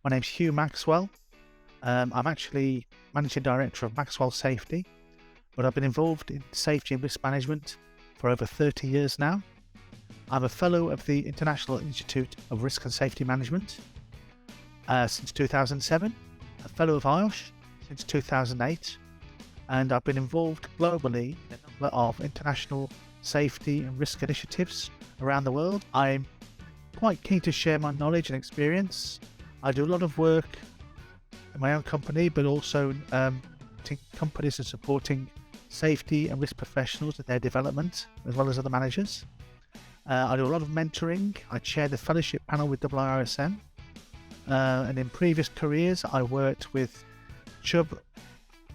My name's Hugh Maxwell. I'm actually Managing Director of Maxwell Safety, but I've been involved in safety and risk management for over 30 years now. I'm a Fellow of the International Institute of Risk and Safety Management since 2007, a Fellow of IOSH since 2008, and I've been involved globally in a number of international safety and risk initiatives around the world. I'm quite keen to share my knowledge and experience. I do a lot of work in my own company, but also companies and supporting safety and risk professionals in their development, as well as other managers. I do a lot of mentoring. I chair the fellowship panel with IIRSM. And in previous careers, I worked with Chubb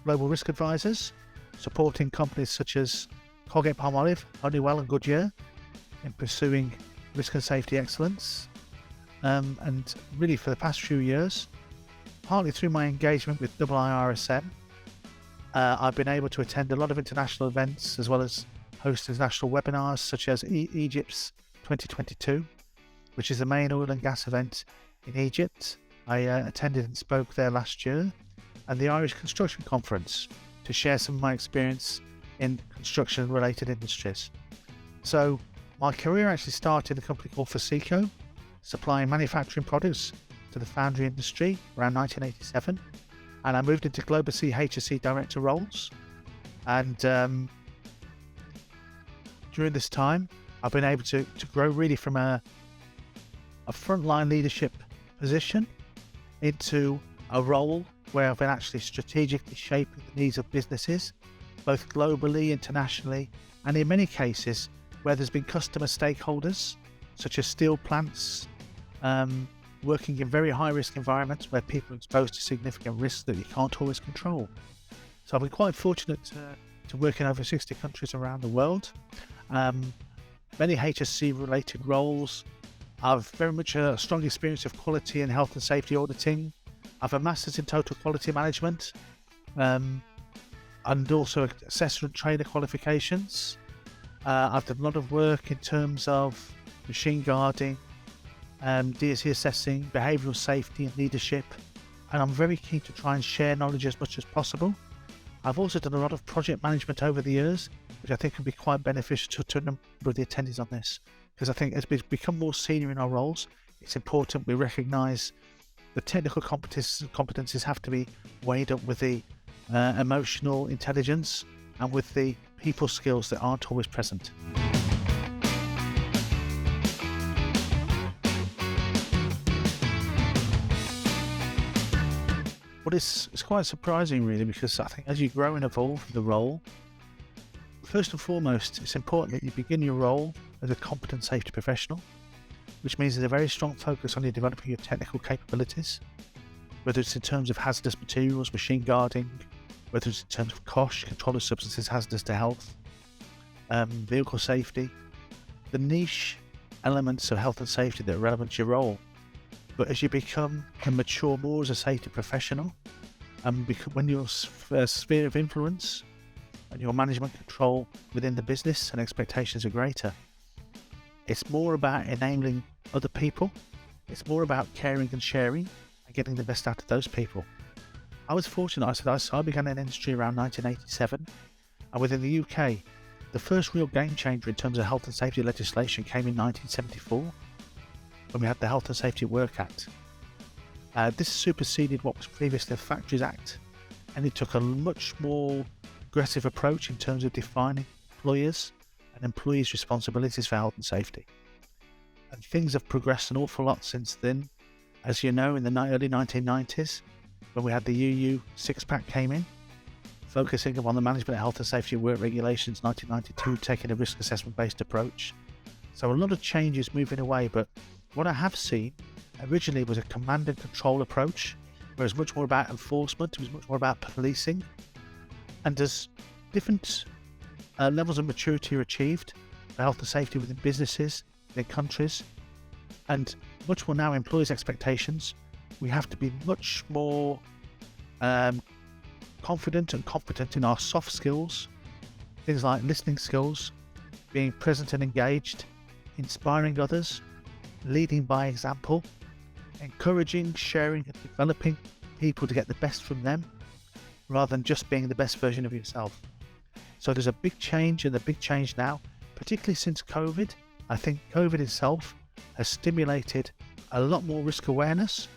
Global Risk Advisors, supporting companies such as Colgate-Palmolive, Honeywell and Goodyear in pursuing risk and safety excellence. And really for the past few years, partly through my engagement with IIRSM, I've been able to attend a lot of international events as well as host international webinars such as Egypt's 2022, which is the main oil and gas event in Egypt. I attended and spoke there last year, and the Irish Construction Conference to share some of my experience in construction related industries. So my career actually started in a company called Faseco, supplying manufacturing products to the foundry industry around 1987, and I moved into Global H&S Director roles, and during this time I've been able to grow really from a frontline leadership position into a role where I've been actually strategically shaping the needs of businesses, both globally, internationally, and in many cases where there's been customer stakeholders such as steel plants, working in very high risk environments where people are exposed to significant risks that you can't always control. So I've been quite fortunate to work in over 60 countries around the world. Many HSC related roles. I've very much a strong experience of quality and health and safety auditing. I have a master's in total quality management, and also assessor and trainer qualifications. I've done a lot of work in terms of machine guarding, DSE assessing, behavioural safety and leadership, and I'm very keen to try and share knowledge as much as possible. I've also done a lot of project management over the years, which I think can be quite beneficial to a number of the attendees on this, because I think as we become more senior in our roles, it's important we recognise the technical competencies have to be weighed up with the emotional intelligence and with the people skills that aren't always present. But it's quite surprising really, because I think as you grow and evolve the role, first and foremost, it's important that you begin your role as a competent safety professional, which means there's a very strong focus on you developing your technical capabilities, whether it's in terms of hazardous materials, machine guarding, whether it's in terms of COSH, control of substances hazardous to health, vehicle safety, the niche elements of health and safety that are relevant to your role. But as you become and mature more as a safety professional, and when your sphere of influence and your management control within the business and expectations are greater, it's more about enabling other people. It's more about caring and sharing and getting the best out of those people. I was fortunate. I began in industry around 1987, and within the UK, the first real game changer in terms of health and safety legislation came in 1974, when we had the Health and Safety at Work Act. This superseded what was previously the Factories Act, and it took a much more aggressive approach in terms of defining employers and employees' responsibilities for health and safety. And things have progressed an awful lot since then. As you know, in the early 1990s, when we had the EU six-pack came in, focusing upon the management of health and safety at work regulations, 1992 taking a risk assessment based approach. So a lot of changes moving away, but what I have seen originally was a command and control approach, where it was much more about enforcement, it was much more about policing. And as different levels of maturity are achieved for health and safety within businesses, within countries, and much more now employees' expectations, we have to be much more confident and competent in our soft skills, things like listening skills, being present and engaged, inspiring others, leading by example, encouraging, sharing and developing people to get the best from them rather than just being the best version of yourself. So there's a big change, and the big change now, particularly since COVID. I think COVID itself has stimulated a lot more risk awareness.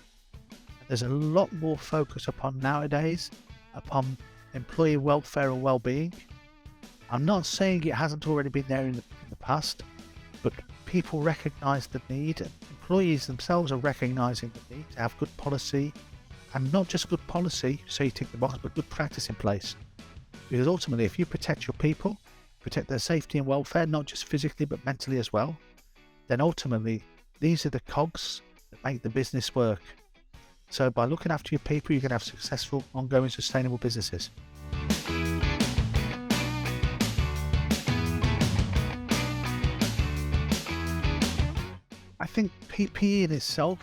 There's a lot more focus upon nowadays upon employee welfare and well-being. I'm not saying it hasn't already been there in the past, but people recognise the need. Employees themselves are recognising the need to have good policy, and not just good policy, so you tick the box, but good practice in place. Because ultimately, if you protect your people, protect their safety and welfare, not just physically but mentally as well, then ultimately these are the cogs that make the business work. So by looking after your people, you can have successful, ongoing, sustainable businesses. I think PPE in itself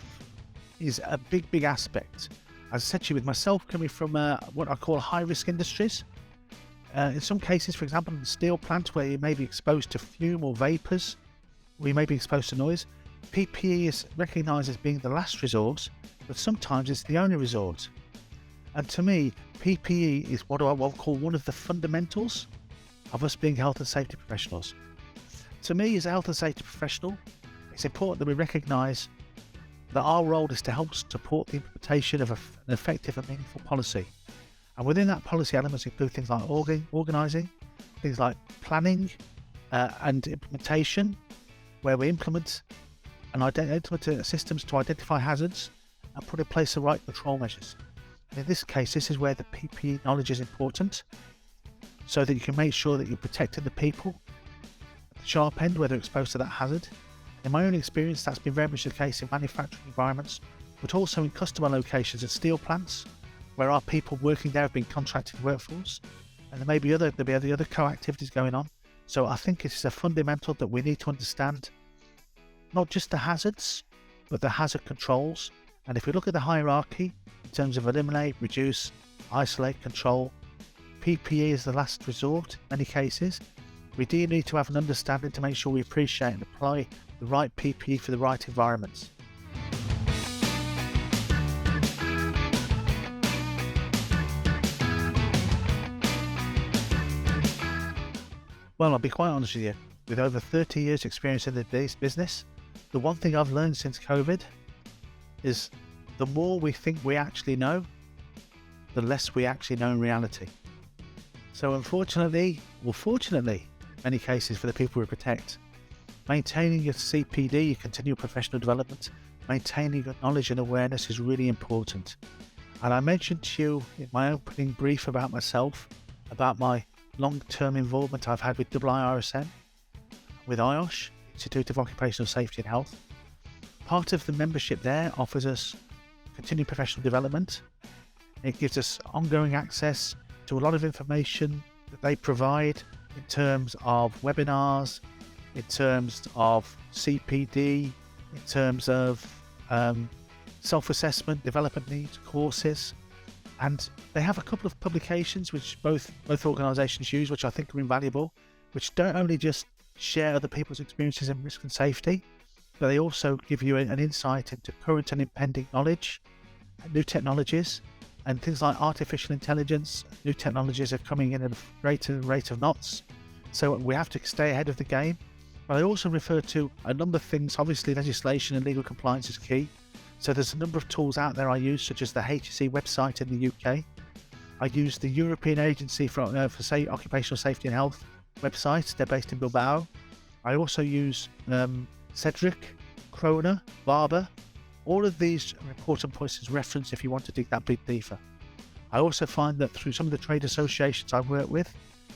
is a big aspect. As I said to you, with myself coming from what I call high-risk industries, in some cases, for example, in the steel plant where you may be exposed to fume or vapours, or you may be exposed to noise, PPE is recognised as being the last resort, but sometimes it's the only resort. And to me, PPE is what I will call one of the fundamentals of us being health and safety professionals. To me, as a health and safety professional, it's important that we recognise that our role is to help support the implementation of an effective and meaningful policy. And within that policy, elements include things like organising, things like planning and implementation, where we implement systems to identify hazards and put in place the right control measures. And in this case, this is where the PPE knowledge is important, so that you can make sure that you're protecting the people at the sharp end where they're exposed to that hazard. In my own experience, that's been very much the case in manufacturing environments, but also in customer locations at steel plants, where our people working there have been contracted workforce, and there'll be other co-activities going on. So I think it's a fundamental that we need to understand not just the hazards, but the hazard controls. And if we look at the hierarchy in terms of eliminate, reduce, isolate, control, PPE is the last resort in many cases. We do need to have an understanding to make sure we appreciate and apply the right PPE for the right environments. Well, I'll be quite honest with you, with over 30 years experience in this business, the one thing I've learned since COVID is the more we think we actually know, the less we actually know in reality. So unfortunately, or fortunately, in many cases for the people we protect, maintaining your CPD, your continual professional development, maintaining your knowledge and awareness is really important. And I mentioned to you in my opening brief about myself, about my long-term involvement I've had with IIRSM, with IOSH, Institute of Occupational Safety and Health. Part of the membership there offers us continuing professional development. It gives us ongoing access to a lot of information that they provide in terms of webinars, in terms of CPD, in terms of self-assessment, development needs, courses. And they have a couple of publications which both organisations use, which I think are invaluable, which don't only just share other people's experiences in risk and safety, but they also give you an insight into current and impending knowledge, new technologies, and things like artificial intelligence. New technologies are coming in at a greater rate of knots, so we have to stay ahead of the game. But I also refer to a number of things. Obviously, legislation and legal compliance is key. So there's a number of tools out there I use, such as the H&S website in the UK. I use the European Agency for Occupational Safety and Health website. They're based in Bilbao. I also use Cedric, Kroner, Barber. All of these are important points of reference if you want to dig that bit deeper. I also find that through some of the trade associations I work with,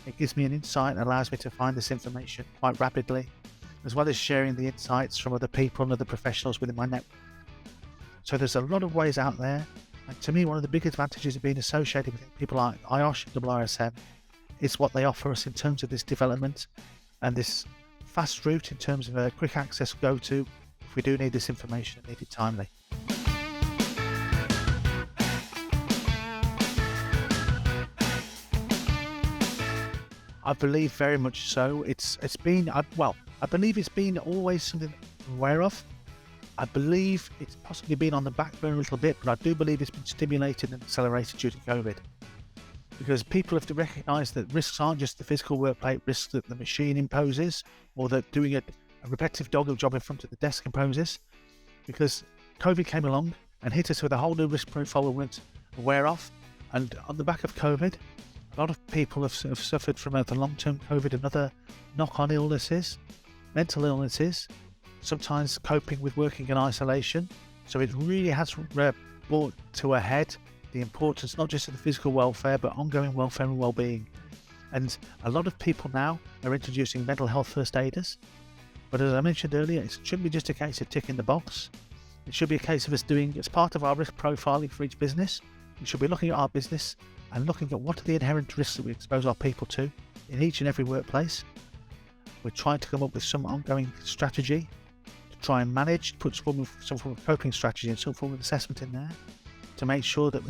it gives me an insight and allows me to find this information quite rapidly, as well as sharing the insights from other people and other professionals within my network. So there's a lot of ways out there, and to me one of the big advantages of being associated with people like IOSH and IIRSM is what they offer us in terms of this development and this fast route in terms of a quick access go-to if we do need this information and need it timely. I believe very much so. I believe it's been always something I'm aware of, I believe it's possibly been on the back burner a little bit, but I do believe it's been stimulated and accelerated due to COVID. Because people have to recognise that risks aren't just the physical workplace risks that the machine imposes, or that doing a repetitive dog job in front of the desk imposes. Because COVID came along and hit us with a whole new risk profile we weren't aware of. And on the back of COVID, a lot of people have suffered from the long-term COVID and other knock-on illnesses, mental illnesses, sometimes coping with working in isolation. So it really has brought to a head the importance not just of the physical welfare, but ongoing welfare and well-being. And a lot of people now are introducing mental health first aiders. But as I mentioned earlier, it shouldn't be just a case of ticking the box. It should be a case of us doing, as part of our risk profiling for each business, we should be looking at our business and looking at what are the inherent risks that we expose our people to in each and every workplace. We're trying to come up with some ongoing strategy to try and manage, put some form of coping strategy and some form of assessment in there to make sure that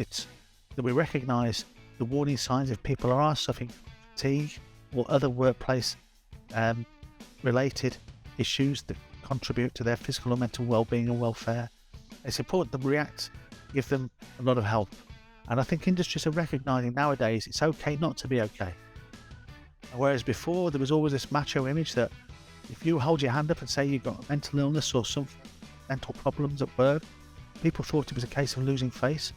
we recognise the warning signs if people are suffering fatigue or other workplace related issues that contribute to their physical or mental well-being and welfare. It's important that we react, give them a lot of help. And I think industries are recognising nowadays it's okay not to be okay. Whereas before there was always this macho image that if you hold your hand up and say you've got a mental illness or some mental problems at work, people thought it was a case of losing face.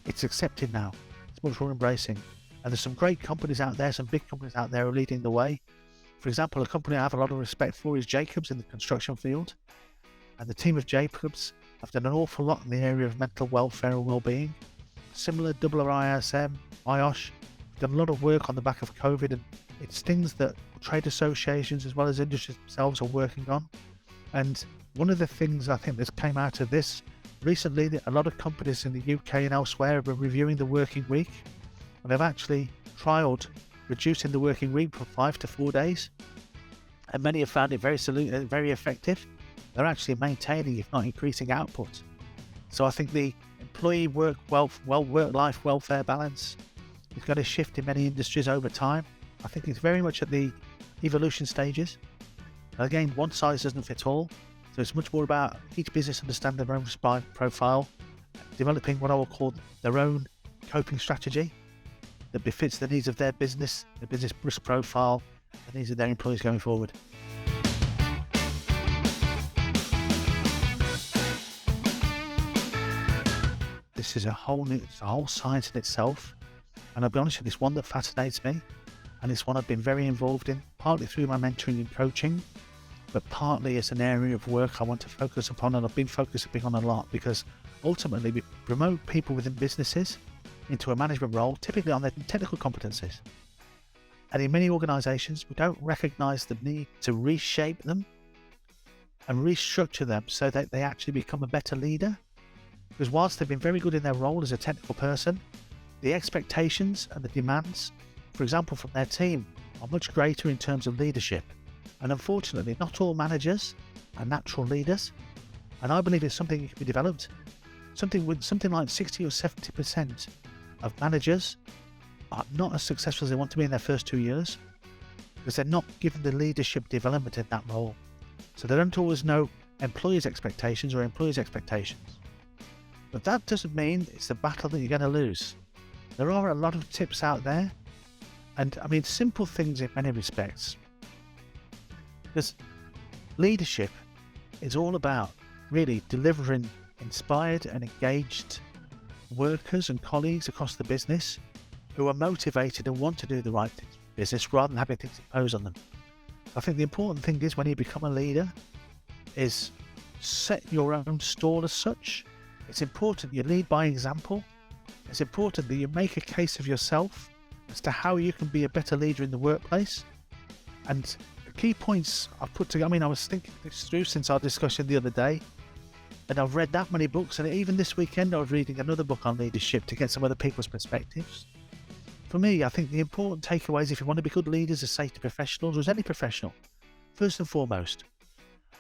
It's accepted now. It's much more embracing. And there's some great companies out there, some big companies out there who are leading the way. For example, a company I have a lot of respect for is Jacobs in the construction field. And the team of Jacobs have done an awful lot in the area of mental welfare and well-being. Similar ISM, IOSH, done a lot of work on the back of COVID, and it's things that trade associations as well as industries themselves are working on. And one of the things I think that's came out of this recently, that a lot of companies in the UK and elsewhere have been reviewing the working week, and they've actually trialled reducing the working week from 5 to 4 days, and many have found it very effective. They're actually maintaining, if not increasing, output. So I think the employee work-life welfare balance is going to shift in many industries over time. I think it's very much at the evolution stages. Again, one size doesn't fit all, so it's much more about each business understanding their own risk profile, developing what I will call their own coping strategy that befits the needs of their business risk profile, the needs of their employees going forward. This is a whole science in itself, and I'll be honest with you, it's one that fascinates me, and it's one I've been very involved in, partly through my mentoring and coaching, but partly as an area of work I want to focus upon, and I've been focusing on a lot, because ultimately we promote people within businesses into a management role, typically on their technical competencies. And in many organisations, we don't recognise the need to reshape them and restructure them so that they actually become a better leader. Because whilst they've been very good in their role as a technical person, the expectations and the demands, for example, from their team, are much greater in terms of leadership. And unfortunately, not all managers are natural leaders. And I believe it's something that can be developed. Something like 60 or 70% of managers are not as successful as they want to be in their first 2 years because they're not given the leadership development in that role. So they don't always know employees' expectations or employees' expectations. But that doesn't mean it's a battle that you're going to lose. There are a lot of tips out there, and I mean simple things in many respects. Because leadership is all about really delivering inspired and engaged workers and colleagues across the business who are motivated and want to do the right things for business rather than having things imposed on them. I think the important thing is when you become a leader is set your own stall as such. It's important you lead by example. It's important that you make a case of yourself as to how you can be a better leader in the workplace. And the key points I've put together, I was thinking this through since our discussion the other day, and I've read that many books, and even this weekend I was reading another book on leadership to get some other people's perspectives. For me, I think the important takeaways, if you want to be good leaders as safety professionals or as any professional, first and foremost,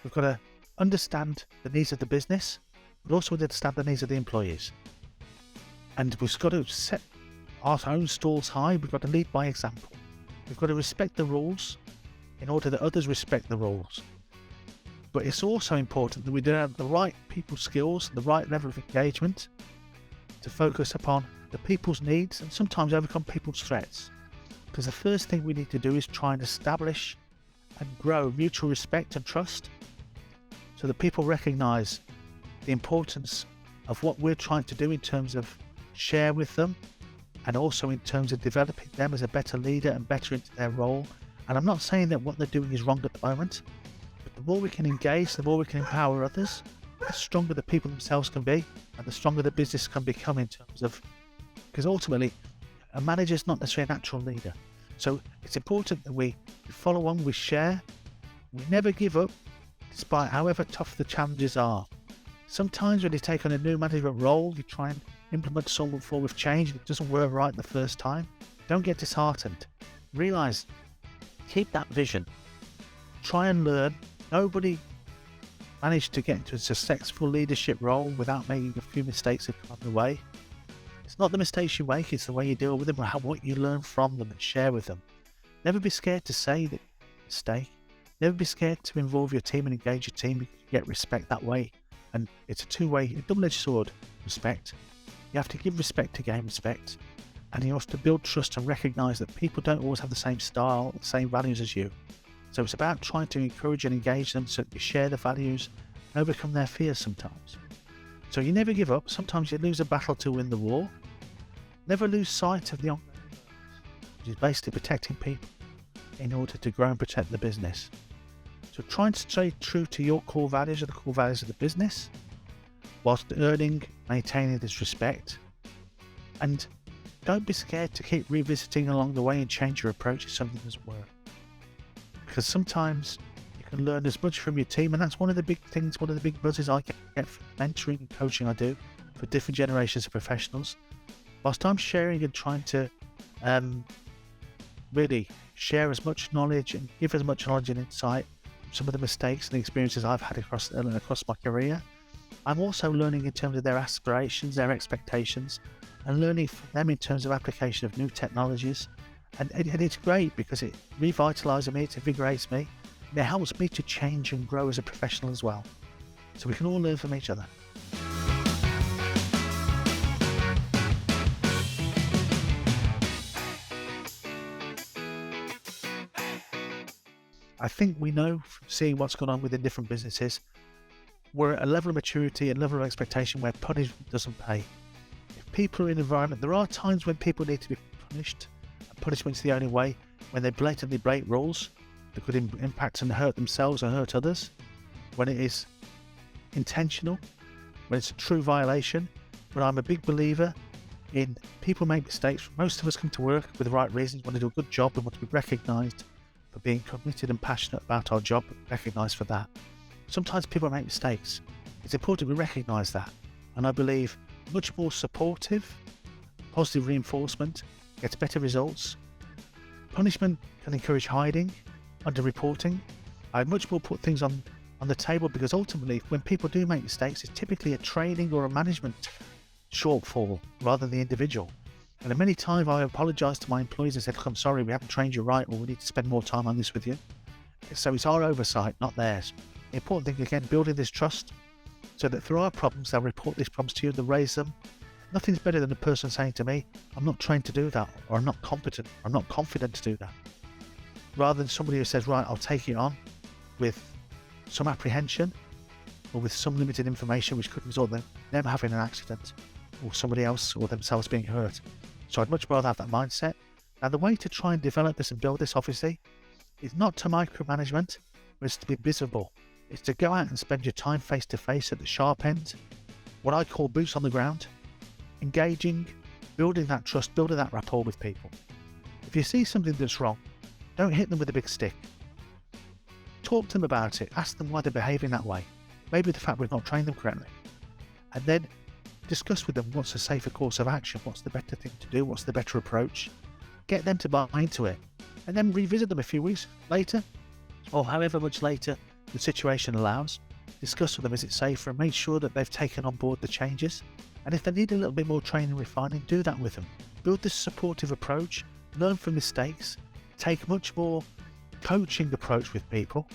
we've got to understand the needs of the business, but also understand the needs of the employees. And we've got to set our own stalls high. We've got to lead by example. We've got to respect the rules in order that others respect the rules. But it's also important that we do have the right people skills, the right level of engagement to focus upon the people's needs and sometimes overcome people's threats. Because the first thing we need to do is try and establish and grow mutual respect and trust so that people recognise the importance of what we're trying to do in terms of share with them and also in terms of developing them as a better leader and better into their role. And I'm not saying that what they're doing is wrong at the moment, but the more we can engage, the more we can empower others, the stronger the people themselves can be and the stronger the business can become in terms of, because ultimately a manager is not necessarily a natural leader. So it's important that we follow on, we share, we never give up despite however tough the challenges are. Sometimes when you take on a new management role, you try and implement some form of change and it doesn't work right the first time. Don't get disheartened. Realise, keep that vision. Try and learn. Nobody managed to get into a successful leadership role without making a few mistakes along the way. It's not the mistakes you make, it's the way you deal with them, or what you learn from them and share with them. Never be scared to say that mistake. Never be scared to involve your team and engage your team, because you get respect that way. And it's a two-way, a double-edged sword, respect. You have to give respect to gain respect. And you have to build trust and recognise that people don't always have the same style, the same values as you. So it's about trying to encourage and engage them so that you share the values and overcome their fears sometimes. So you never give up. Sometimes you lose a battle to win the war. Never lose sight of the ongoing purpose, which is basically protecting people in order to grow and protect the business. So try and stay true to your core values or the core values of the business, whilst maintaining this respect. And don't be scared to keep revisiting along the way and change your approach if something doesn't work. Because sometimes you can learn as much from your team, and that's one of the big things, one of the big buzzes I get from mentoring and coaching I do for different generations of professionals. Whilst I'm sharing and trying to really share as much knowledge and give as much knowledge and insight from some of the mistakes and the experiences I've had across my career, I'm also learning in terms of their aspirations, their expectations, and learning from them in terms of application of new technologies. And it's great because it revitalises me, it invigorates me, and it helps me to change and grow as a professional as well. So we can all learn from each other. I think we know from seeing what's going on within different businesses, we're at a level of maturity and level of expectation where punishment doesn't pay. If people are in an environment, there are times when people need to be punished, and punishment's the only way, when they blatantly break rules that could impact and hurt themselves or hurt others, when it is intentional, when it's a true violation. But I'm a big believer in people make mistakes. Most of us come to work with the right reasons, want to do a good job and want to be recognised for being committed and passionate about our job, recognised for that. Sometimes people make mistakes. It's important we recognise that. And I believe much more supportive, positive reinforcement gets better results. Punishment can encourage hiding, under-reporting. I much more put things on the table, because ultimately when people do make mistakes, it's typically a training or a management shortfall rather than the individual. And many times I apologise to my employees and said, look, I'm sorry, we haven't trained you right, or we need to spend more time on this with you. So it's our oversight, not theirs. The important thing, again, building this trust so that through our problems, they'll report these problems to you, they'll raise them. Nothing's better than a person saying to me, I'm not trained to do that, or I'm not competent, or I'm not confident to do that. Rather than somebody who says, right, I'll take it on with some apprehension or with some limited information which could result in them having an accident or somebody else or themselves being hurt. So I'd much rather have that mindset. Now, the way to try and develop this and build this, obviously, is not to micromanagement, but it's to be visible. It's to go out and spend your time face to face at the sharp end, what I call boots on the ground, engaging, building that trust, building that rapport with people. If you see something that's wrong, don't hit them with a big stick. Talk to them about it, ask them why they're behaving that way, maybe the fact we've not trained them correctly, and then discuss with them what's a safer course of action, what's the better thing to do, what's the better approach. Get them to buy into it, and then revisit them a few weeks later, or however much later the situation allows. Discuss with them, is it safer, and make sure that they've taken on board the changes. And if they need a little bit more training and refining, do that with them. Build this supportive approach, learn from mistakes, take much more coaching approach with people,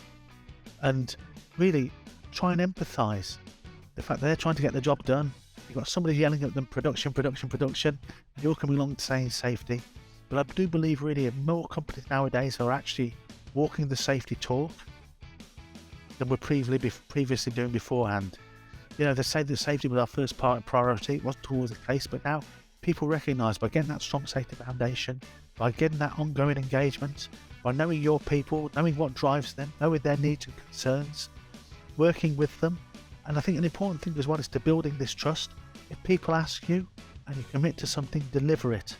and really try and empathise. The fact that they're trying to get the job done. You've got somebody yelling at them, production. You're coming along saying safety. But I do believe really more companies nowadays are actually walking the safety talk than we're previously doing beforehand. They say that safety was our first priority. It wasn't always the case, but now people recognise by getting that strong safety foundation, by getting that ongoing engagement, by knowing your people, knowing what drives them, knowing their needs and concerns, working with them. And I think an important thing as well is to building this trust. If people ask you and you commit to something, deliver it.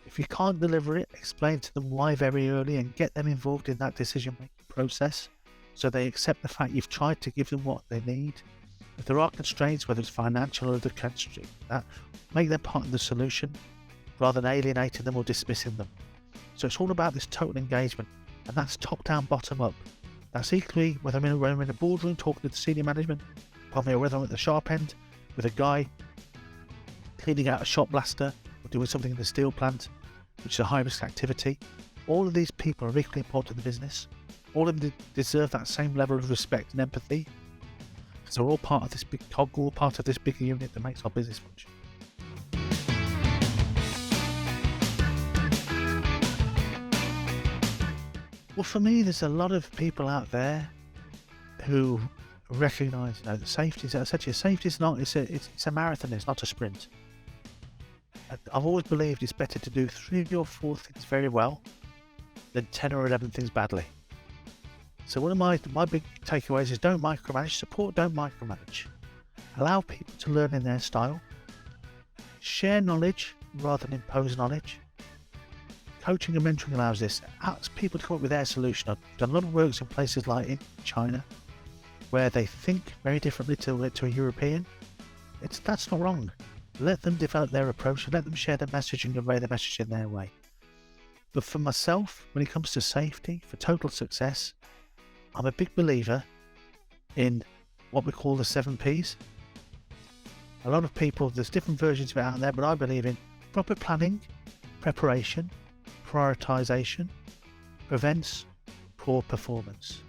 If you can't deliver it, explain to them why very early and get them involved in that decision-making process so they accept the fact you've tried to give them what they need. If there are constraints, whether it's financial or other constraints, make them part of the solution rather than alienating them or dismissing them. So it's all about this total engagement, and that's top down, bottom up. That's equally whether I'm in a boardroom talking to the senior management, or whether I'm at the sharp end with a guy cleaning out a shop blaster or doing something in the steel plant, which is a high risk activity. All of these people are equally important to the business. All of them deserve that same level of respect and empathy, because they're all part of this big cog, all part of this big unit that makes our business function. Well, for me, there's a lot of people out there who recognise that safety is, as I said to you, safety is not, it's a marathon, it's not a sprint. I've always believed it's better to do 3 or 4 things very well than 10 or 11 things badly. So one of my big takeaways is don't micromanage. Support, don't micromanage. Allow people to learn in their style. Share knowledge rather than impose knowledge. Coaching and mentoring allows this. Ask people to come up with their solution. I've done a lot of works in places like in China where they think very differently to a European. That's not wrong. Let them develop their approach and let them share their message and convey their message in their way. But for myself, when it comes to safety, for total success, I'm a big believer in what we call the 7 Ps. A lot of people, there's different versions of it out there, but I believe in proper planning, preparation, prioritization, prevents poor performance.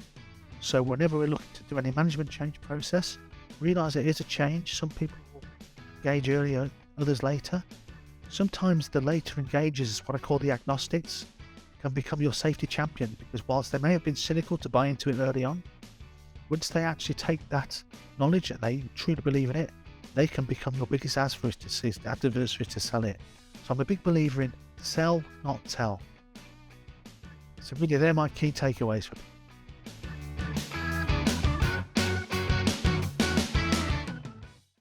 So whenever we're looking to do any management change process, realize it is a change. Some people will engage earlier, others later. Sometimes the later engagers, what I call the agnostics, can become your safety champion, because whilst they may have been cynical to buy into it early on, once they actually take that knowledge and they truly believe in it, they can become your biggest adversary to sell it. So I'm a big believer in sell, not tell. So really, they're my key takeaways for people.